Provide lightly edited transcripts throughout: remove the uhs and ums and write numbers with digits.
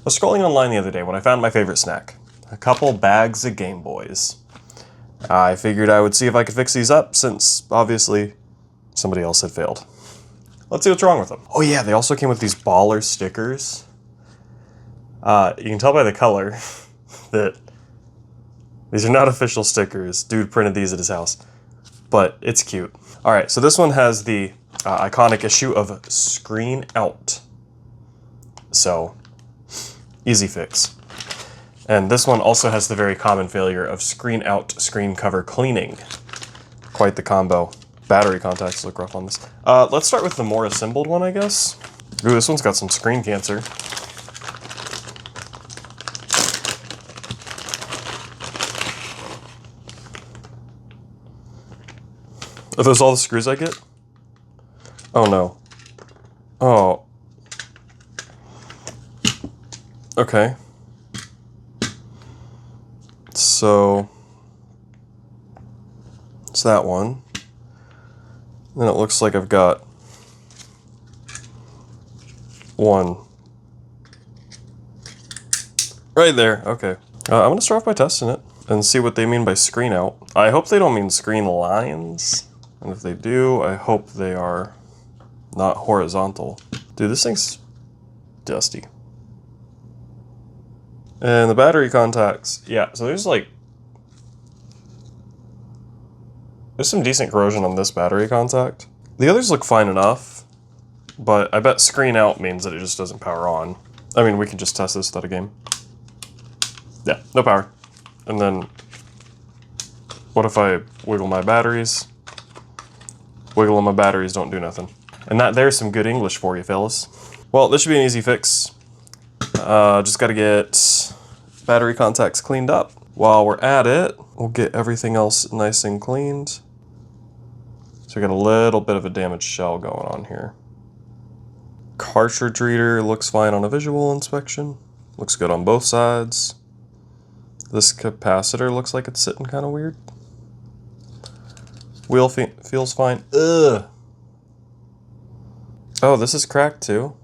I was scrolling online the other day when I found my favorite snack. A couple bags of GameBoys. I figured I would see if I could fix these up, since, obviously, somebody else had failed. Let's see what's wrong with them. Oh yeah, they also came with these baller stickers. You can tell by the color that these are not official stickers. Dude printed these at his house. But it's cute. Alright, so this one has the iconic issue of Screen Out. So, easy fix. And this one also has the very common failure of Screen Out screen cover cleaning. Quite the combo. Battery contacts look rough on this. Let's start with the more assembled one, I guess. Ooh, this one's got some screen cancer. Are those all the screws I get? Oh no. Oh. Okay. So, it's that one. Then it looks like I've got one. Right there, okay. I'm gonna start off by testing it and see what they mean by screen out. I hope they don't mean screen lines. And if they do, I hope they are not horizontal. Dude, this thing's dusty. And the battery contacts, yeah, so there's some decent corrosion on this battery contact. The others look fine enough, but I bet screen out means that it just doesn't power on. I mean, we can just test this without a game. Yeah, no power. And then, what if I wiggle my batteries? Wiggle on my batteries don't do nothing. And there's some good English for you, fellas. Well, this should be an easy fix. Just gotta get battery contacts cleaned up. While we're at it, we'll get everything else nice and cleaned. So we got a little bit of a damaged shell going on here. Cartridge reader looks fine on a visual inspection. Looks good on both sides. This capacitor looks like it's sitting kind of weird. Wheel feels fine. Ugh. Oh, this is cracked too.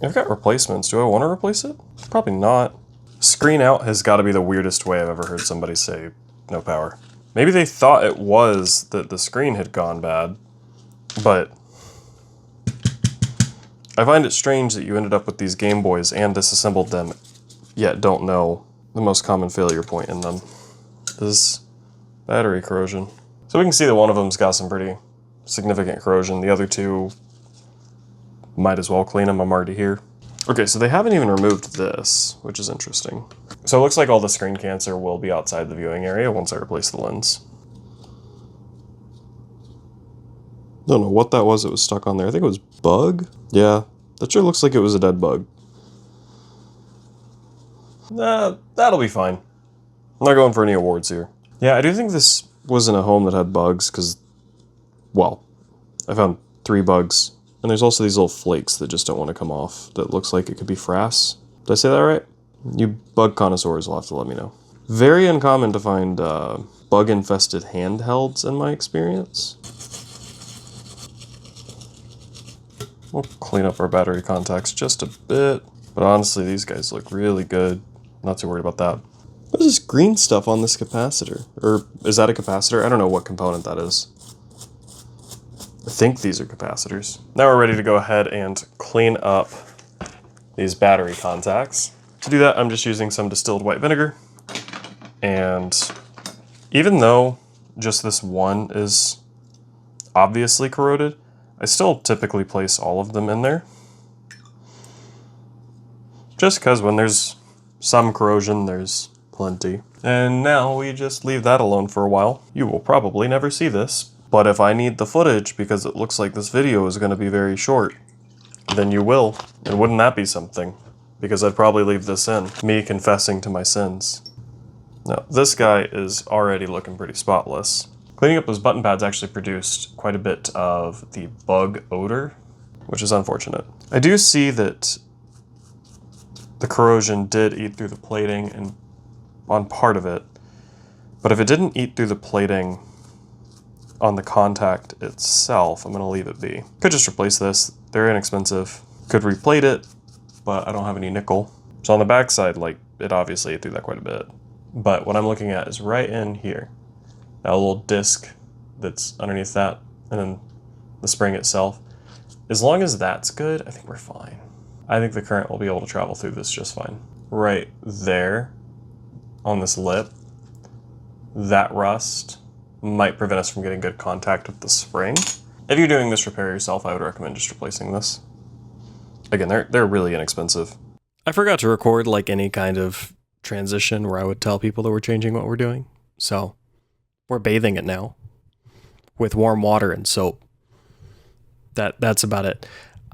I've got replacements. Do I want to replace it? Probably not. Screen out has got to be the weirdest way I've ever heard somebody say no power. Maybe they thought it was that the screen had gone bad, but I find it strange that you ended up with these GameBoys and disassembled them, yet don't know the most common failure point in them is battery corrosion. So we can see that one of them's got some pretty significant corrosion. The other two, might as well clean them, I'm already here. Okay, so they haven't even removed this, which is interesting. So it looks like all the screen cancer will be outside the viewing area once I replace the lens. Don't know what that was that was stuck on there. I think it was bug? Yeah, that sure looks like it was a dead bug. That'll be fine. I'm not going for any awards here. Yeah, I do think this wasn't a home that had bugs, because, well, I found 3 bugs. And there's also these little flakes that just don't want to come off. That looks like it could be frass. Did I say that right? You bug connoisseurs will have to let me know. Very uncommon to find bug-infested handhelds in my experience. We'll clean up our battery contacts just a bit. But honestly, these guys look really good. Not too worried about that. What is this green stuff on this capacitor? Or is that a capacitor? I don't know what component that is. I think these are capacitors. Now we're ready to go ahead and clean up these battery contacts. To do that, I'm just using some distilled white vinegar. And even though just this one is obviously corroded, I still typically place all of them in there. Just because when there's some corrosion, there's plenty. And now we just leave that alone for a while. You will probably never see this, but if I need the footage because it looks like this video is going to be very short, then you will. And wouldn't that be something? Because I'd probably leave this in, me confessing to my sins. Now, this guy is already looking pretty spotless. Cleaning up those button pads actually produced quite a bit of the bug odor, which is unfortunate. I do see that the corrosion did eat through the plating and on part of it, but if it didn't eat through the plating on the contact itself, I'm gonna leave it be. Could just replace this. They're inexpensive. Could replate it, but I don't have any nickel. So on the back side, like, it obviously ate through that quite a bit. But what I'm looking at is right in here. That little disc that's underneath that, and then the spring itself. As long as that's good, I think we're fine. I think the current will be able to travel through this just fine. Right there, on this lip, that rust might prevent us from getting good contact with the spring. If you're doing this repair yourself, I would recommend just replacing this. Again, they're really inexpensive. I forgot to record like any kind of transition where I would tell people that we're changing what we're doing. So we're bathing it now with warm water and soap. That's about it.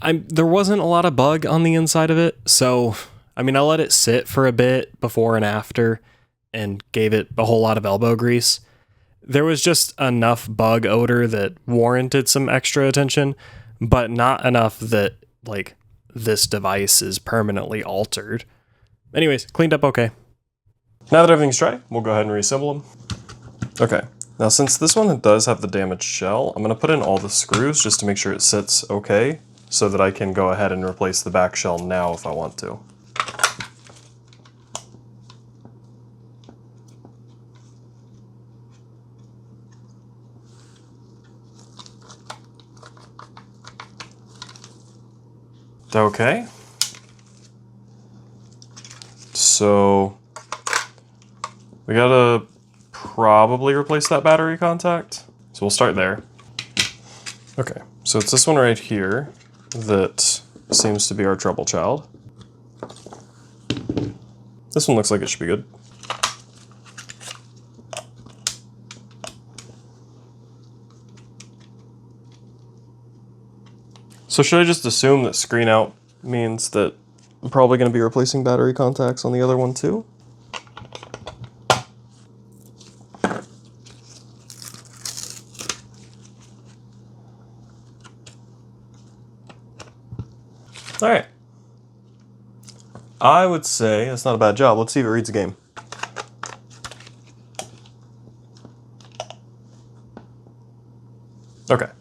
There wasn't a lot of bug on the inside of it, so I mean, I let it sit for a bit before and after and gave it a whole lot of elbow grease. There was just enough bug odor that warranted some extra attention, but not enough that, like, this device is permanently altered. Anyways, cleaned up okay. Now that everything's dry, we'll go ahead and reassemble them. Okay, now since this one does have the damaged shell, I'm gonna put in all the screws just to make sure it sits okay, so that I can go ahead and replace the back shell now if I want to. Okay. So we gotta probably replace that battery contact. So we'll start there. Okay, so it's this one right here that seems to be our trouble child. This one looks like it should be good. So should I just assume that screen out means that I'm probably going to be replacing battery contacts on the other one too? All right. I would say that's not a bad job. Let's see if it reads the game. Okay.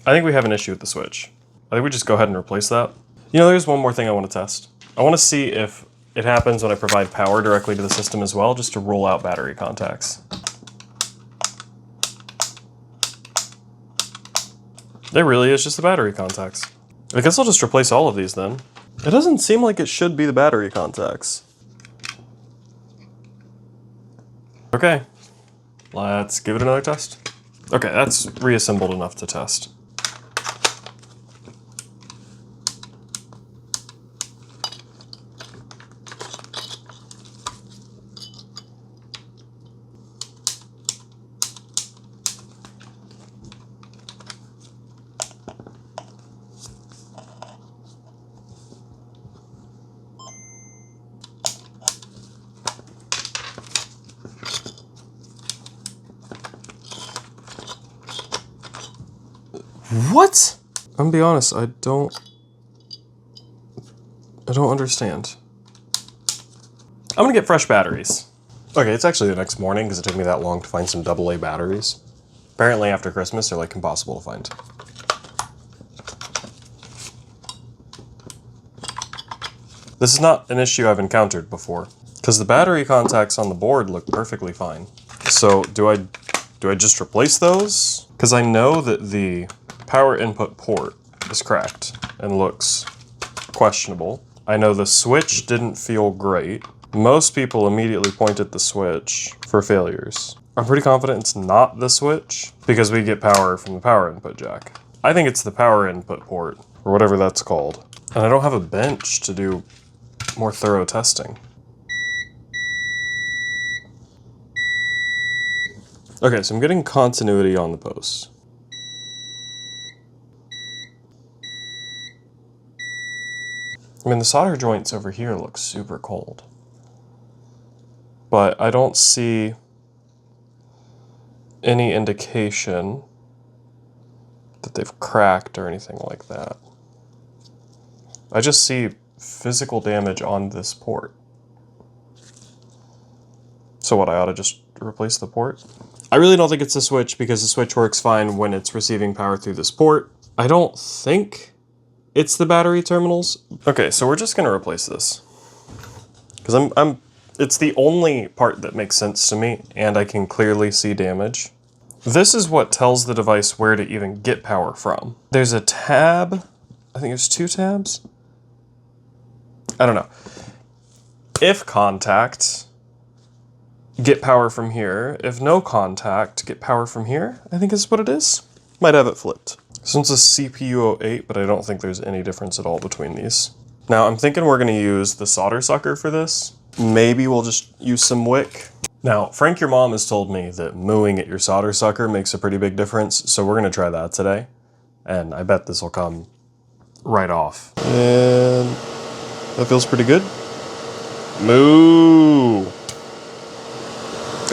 I think we have an issue with the switch. I think we just go ahead and replace that. You know, there's one more thing I want to test. I want to see if it happens when I provide power directly to the system as well, just to rule out battery contacts. There really is just the battery contacts. I guess I'll just replace all of these then. It doesn't seem like it should be the battery contacts. Okay, let's give it another test. Okay, that's reassembled enough to test. What? I'm gonna be honest, I don't understand. I'm gonna get fresh batteries. Okay, it's actually the next morning because it took me that long to find some AA batteries. Apparently after Christmas, they're like impossible to find. This is not an issue I've encountered before because the battery contacts on the board look perfectly fine. So do I just replace those? Because I know that the power input port is cracked and looks questionable. I know the switch didn't feel great. Most people immediately point at the switch for failures. I'm pretty confident it's not the switch because we get power from the power input jack. I think it's the power input port or whatever that's called. And I don't have a bench to do more thorough testing. Okay, so I'm getting continuity on the post. I mean, the solder joints over here look super cold. But I don't see any indication that they've cracked or anything like that. I just see physical damage on this port. So what, I ought to just replace the port? I really don't think it's the switch, because the switch works fine when it's receiving power through this port. I don't think it's the battery terminals. Okay, so we're just gonna replace this. Because it's the only part that makes sense to me, and I can clearly see damage. This is what tells the device where to even get power from. There's a tab, I think there's 2 tabs? I don't know. If contact, get power from here. If no contact, get power from here, I think is what it is. Might have it flipped. This one's a CPU08, but I don't think there's any difference at all between these. Now I'm thinking we're gonna use the solder sucker for this. Maybe we'll just use some wick. Now, Frank, your mom has told me that mooing at your solder sucker makes a pretty big difference, so we're gonna try that today. And I bet this will come right off. And that feels pretty good. Moo!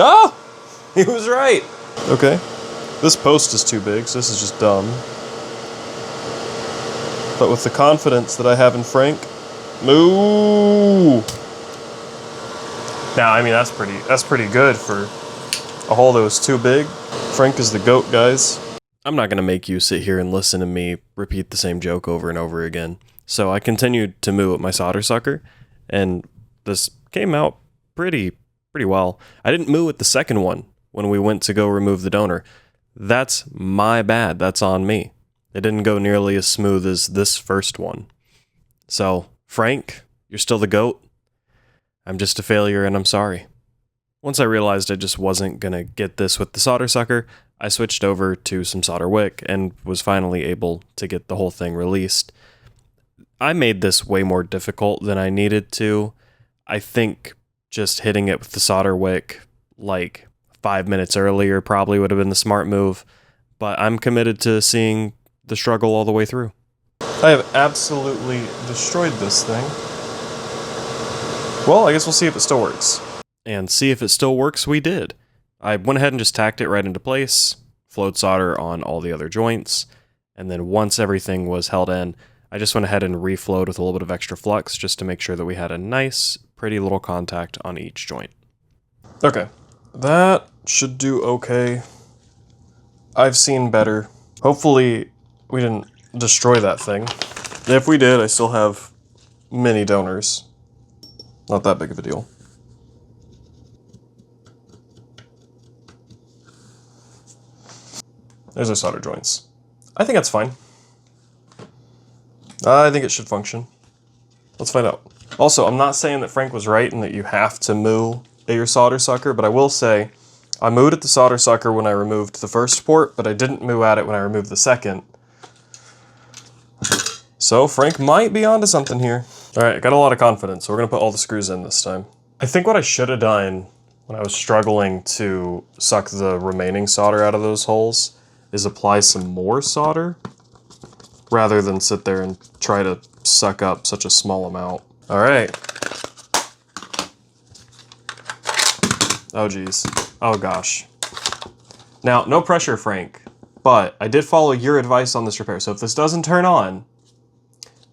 Ah! He was right! Okay. This post is too big, so this is just dumb. But with the confidence that I have in Frank, moo! Now, I mean, that's pretty good for a hole that was too big. Frank is the GOAT, guys. I'm not gonna make you sit here and listen to me repeat the same joke over and over again. So I continued to moo at my solder sucker, and this came out pretty well. I didn't moo at the second one when we went to go remove the donor. That's my bad, that's on me. It didn't go nearly as smooth as this first one. So, Frank, you're still the GOAT. I'm just a failure and I'm sorry. Once I realized I just wasn't gonna get this with the solder sucker, I switched over to some solder wick and was finally able to get the whole thing released. I made this way more difficult than I needed to. I think just hitting it with the solder wick like 5 minutes earlier probably would have been the smart move, but I'm committed to seeing the struggle all the way through. I have absolutely destroyed this thing. Well, I guess we'll see if it still works. And see if it still works, we did. I went ahead and just tacked it right into place, flowed solder on all the other joints, and then once everything was held in, I just went ahead and reflowed with a little bit of extra flux just to make sure that we had a nice, pretty little contact on each joint. Okay, that should do okay. I've seen better. Hopefully we didn't destroy that thing. If we did, I still have many donors. Not that big of a deal. There's our solder joints. I think that's fine. I think it should function. Let's find out. Also, I'm not saying that Frank was right and that you have to moo at your solder sucker, but I will say I mooed at the solder sucker when I removed the first port, but I didn't moo at it when I removed the second. So Frank might be onto something here. All right, I got a lot of confidence, so we're gonna put all the screws in this time. I think what I should have done when I was struggling to suck the remaining solder out of those holes is apply some more solder rather than sit there and try to suck up such a small amount. All right. Oh geez. Oh gosh. Now, no pressure, Frank, but I did follow your advice on this repair, so if this doesn't turn on,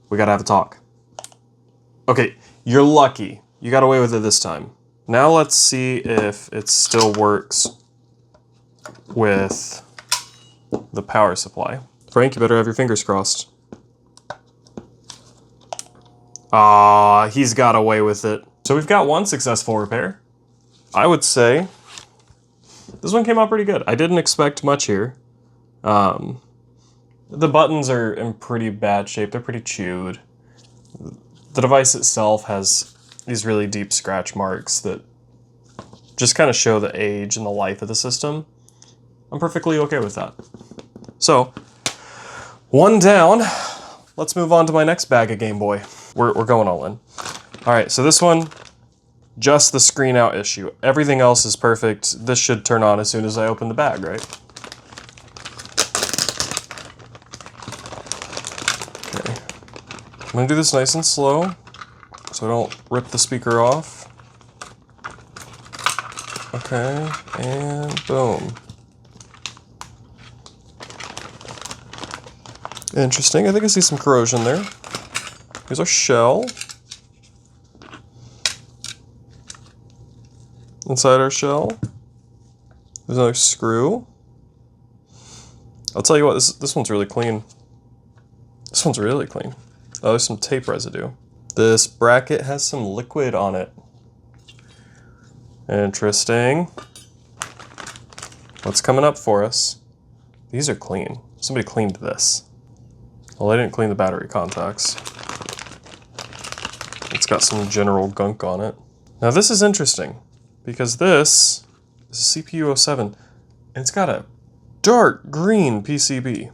we gotta have a talk. Okay, you're lucky. You got away with it this time. Now let's see if it still works with the power supply. Frank, you better have your fingers crossed. Ah, he's got away with it. So we've got one successful repair. I would say this one came out pretty good. I didn't expect much here. The buttons are in pretty bad shape. They're pretty chewed. The device itself has these really deep scratch marks that just kind of show the age and the life of the system. I'm perfectly okay with that. So, one down. Let's move on to my next bag of Game Boy. We're going all in. All right, so this one, just the screen out issue. Everything else is perfect. This should turn on as soon as I open the bag, right? Okay. I'm gonna do this nice and slow so I don't rip the speaker off. Okay, and boom. Interesting. I think I see some corrosion there. Here's our shell. Inside our shell, there's another screw. I'll tell you what, this one's really clean. This one's really clean. Oh, there's some tape residue. This bracket has some liquid on it. Interesting. What's coming up for us? These are clean. Somebody cleaned this. Well, I didn't clean the battery contacts. It's got some general gunk on it. Now this is interesting, because this is a CPU 07, and it's got a dark green PCB.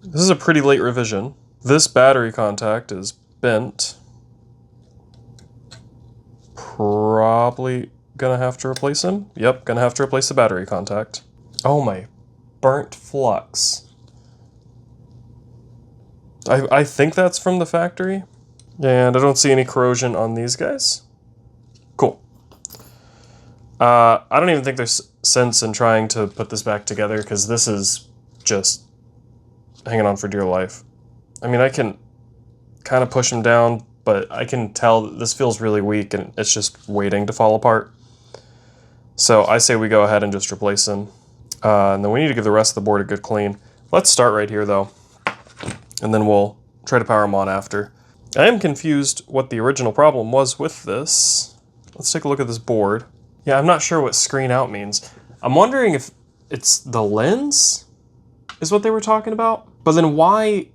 This is a pretty late revision. This battery contact is bent. Probably gonna have to replace him. Yep, gonna have to replace the battery contact. Oh my, burnt flux. I think that's from the factory. And I don't see any corrosion on these guys. Cool. I don't even think there's sense in trying to put this back together, because this is just hanging on for dear life. I mean, I can kind of push them down, but I can tell that this feels really weak and it's just waiting to fall apart. So I say we go ahead and just replace them. And then we need to give the rest of the board a good clean. Let's start right here though, and then we'll try to power them on after. I am confused what the original problem was with this. Let's take a look at this board. Yeah, I'm not sure what screen out means. I'm wondering if it's the lens is what they were talking about. But then why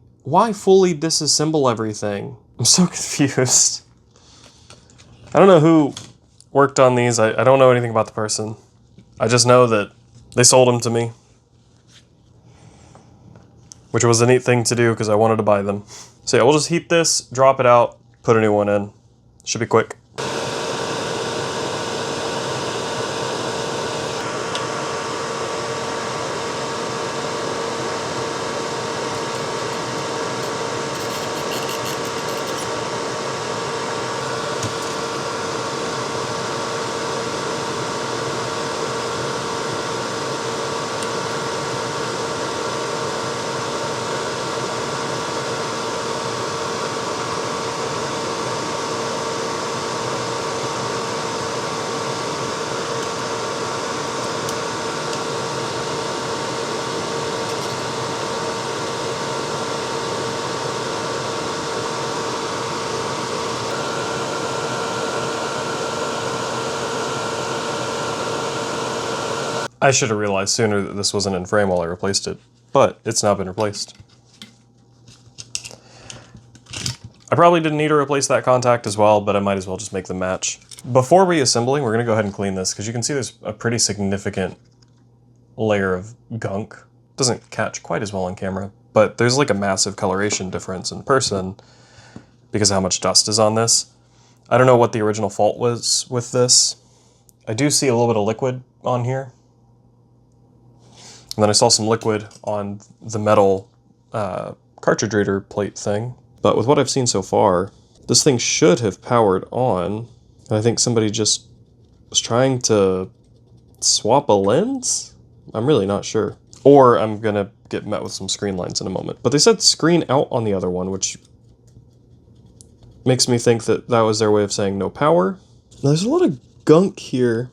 fully disassemble everything? I'm so confused. I don't know who worked on these. I don't know anything about the person. I just know that they sold them to me, which was a neat thing to do because I wanted to buy them. So yeah, we'll just heat this, drop it out, put a new one in. Should be quick. I should have realized sooner that this wasn't in frame while I replaced it, but it's now been replaced. I probably didn't need to replace that contact as well, but I might as well just make them match. Before reassembling, we're going to go ahead and clean this, because you can see there's a pretty significant layer of gunk. Doesn't catch quite as well on camera, but there's like a massive coloration difference in person because of how much dust is on this. I don't know what the original fault was with this. I do see a little bit of liquid on here. And then I saw some liquid on the metal cartridge reader plate thing. But with what I've seen so far, this thing should have powered on. And I think somebody just was trying to swap a lens? I'm really not sure. Or I'm gonna get met with some screen lines in a moment. But they said screen out on the other one, which makes me think that that was their way of saying no power. Now, there's a lot of gunk here.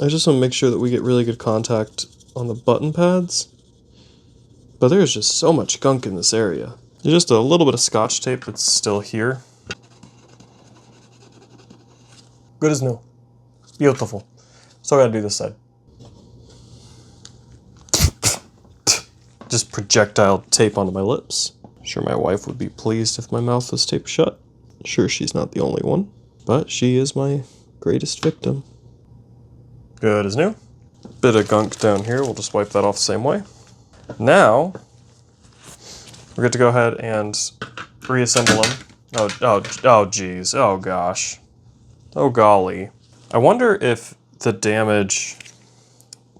I just want to make sure that we get really good contact on the button pads, but there's just so much gunk in this area. There's just a little bit of scotch tape that's still here. Good as new. Beautiful. Still gotta do this side. Just projectile tape onto my lips. I'm sure my wife would be pleased if my mouth was taped shut. Sure, she's not the only one, but she is my greatest victim. Good as new. Bit of gunk down here, we'll just wipe that off the same way. Now, we're good to go ahead and reassemble them. Oh geez, oh gosh. Oh golly. I wonder if the damage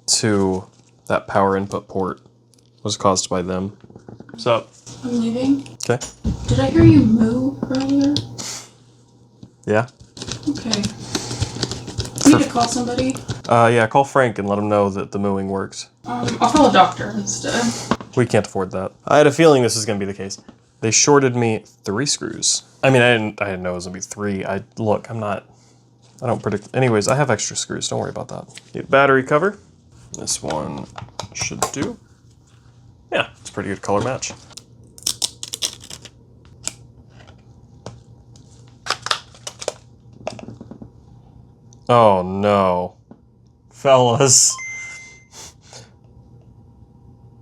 to that power input port was caused by them. What's up? I'm leaving. Okay. Did I hear you moo earlier? Yeah. Okay. You need to call somebody? Yeah, call Frank and let him know that the mooing worked. I'll call a doctor instead. We can't afford that. I had a feeling this was going to be the case. They shorted me 3 screws. I mean, I didn't know it was going to be 3. I don't predict. Anyways, I have extra screws. Don't worry about that. Need a battery cover. This one should do. Yeah, it's a pretty good color match. Oh no. Fellas.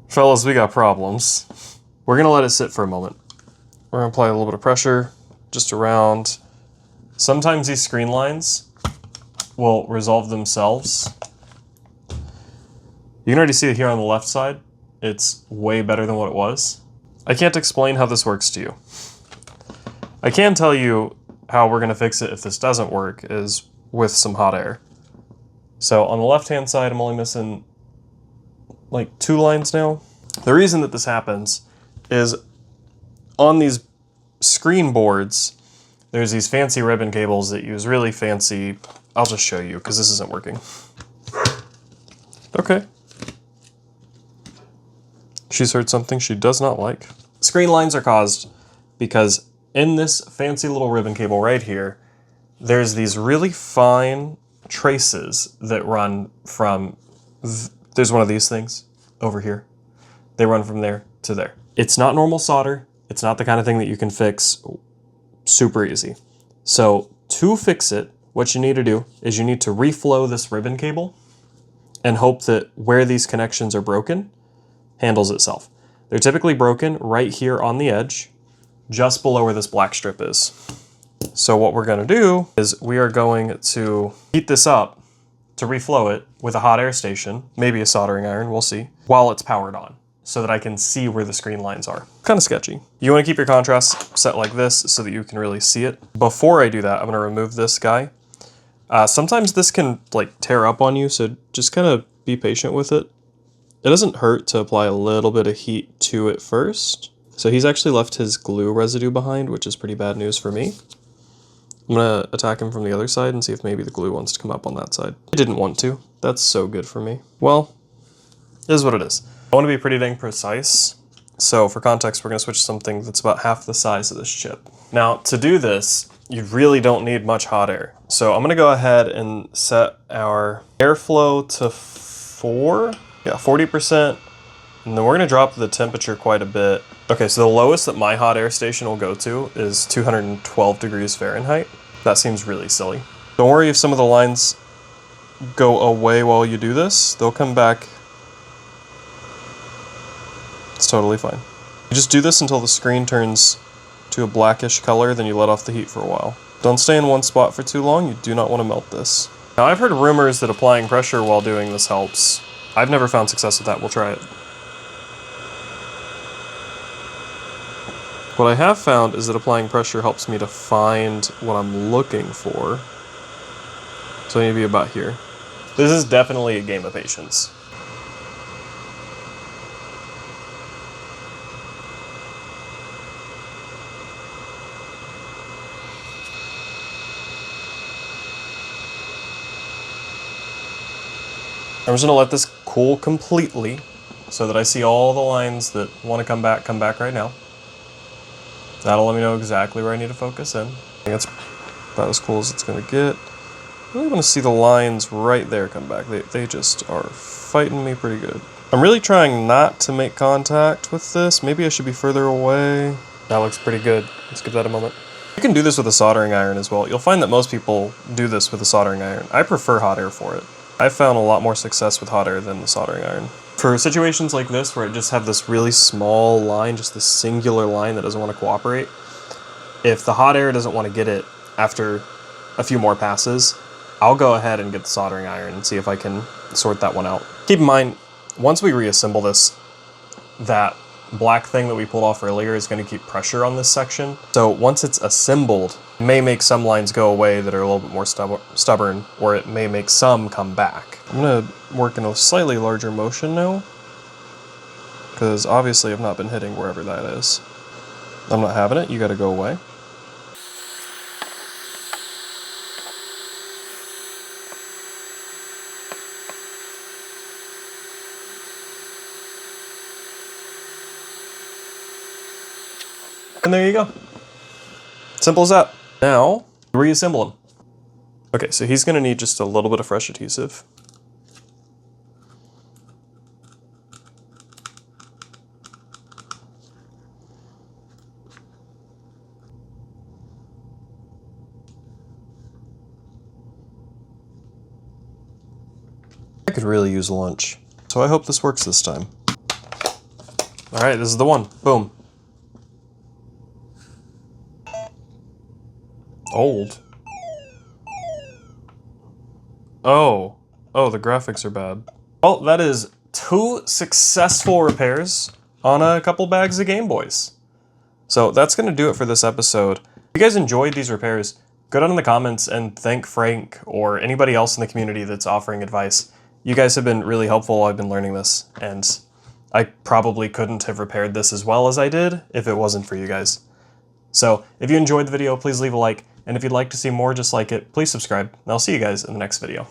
Fellas, we got problems. We're gonna let it sit for a moment. We're gonna apply a little bit of pressure just around. Sometimes these screen lines will resolve themselves. You can already see it here on the left side. It's way better than what it was. I can't explain how this works to you. I can tell you how we're gonna fix it if this doesn't work is with some hot air. So on the left-hand side, I'm only missing like 2 lines now. The reason that this happens is on these screen boards, there's these fancy ribbon cables that use really fancy, I'll just show you because this isn't working. Okay. She's heard something she does not like. Screen lines are caused because in this fancy little ribbon cable right here, there's these really fine traces that run from, there's one of these things over here. They run from there to there. It's not normal solder. It's not the kind of thing that you can fix super easy. So to fix it, what you need to do is you need to reflow this ribbon cable and hope that where these connections are broken handles itself. They're typically broken right here on the edge, just below where this black strip is. So what we're gonna do is we are going to heat this up to reflow it with a hot air station, maybe a soldering iron, we'll see, while it's powered on, so that I can see where the screen lines are. Kind of sketchy. You wanna keep your contrast set like this so that you can really see it. Before I do that, I'm gonna remove this guy. Sometimes this can like tear up on you, so just kind of be patient with it. It doesn't hurt to apply a little bit of heat to it first. So he's actually left his glue residue behind, which is pretty bad news for me. I'm gonna attack him from the other side and see if maybe the glue wants to come up on that side. It didn't want to. That's so good for me. Well, it is what it is. I want to be pretty dang precise. So for context, we're gonna switch to something that's about half the size of this chip. Now to do this, you really don't need much hot air. So I'm gonna go ahead and set our airflow to 40%. And then we're gonna drop the temperature quite a bit. Okay, so the lowest that my hot air station will go to is 212 degrees Fahrenheit. That seems really silly. Don't worry if some of the lines go away while you do this. They'll come back. It's totally fine. You just do this until the screen turns to a blackish color, then you let off the heat for a while. Don't stay in one spot for too long. You do not want to melt this. Now I've heard rumors that applying pressure while doing this helps. I've never found success with that. We'll try it. What I have found is that applying pressure helps me to find what I'm looking for. So maybe about here. This is definitely a game of patience. I'm just gonna let this cool completely so that I see all the lines that want to come back right now. That'll let me know exactly where I need to focus in. I think that's about as cool as it's gonna get. I really want to see the lines right there come back. They just are fighting me pretty good. I'm really trying not to make contact with this. Maybe I should be further away. That looks pretty good. Let's give that a moment. You can do this with a soldering iron as well. You'll find that most people do this with a soldering iron. I prefer hot air for it. I've found a lot more success with hot air than the soldering iron. For situations like this, where I just have this really small line, just this singular line that doesn't want to cooperate, if the hot air doesn't want to get it after a few more passes, I'll go ahead and get the soldering iron and see if I can sort that one out. Keep in mind, once we reassemble this, that black thing that we pulled off earlier is going to keep pressure on this section. So once it's assembled, it may make some lines go away that are a little bit more stubborn, or it may make some come back. I'm going to work in a slightly larger motion now, because obviously I've not been hitting wherever that is. I'm not having it, you got to go away. And there you go. Simple as that. Now, reassemble him. Okay, so he's gonna need just a little bit of fresh adhesive. I could really use lunch, so I hope this works this time. All right, this is the one. Boom. Old. Oh, the graphics are bad. Well, that is 2 successful repairs on a couple bags of GameBoys. So that's going to do it for this episode. If you guys enjoyed these repairs, go down in the comments and thank Frank or anybody else in the community that's offering advice. You guys have been really helpful. I've been learning this, and I probably couldn't have repaired this as well as I did if it wasn't for you guys. So if you enjoyed the video, please leave a like, and if you'd like to see more just like it, please subscribe, and I'll see you guys in the next video.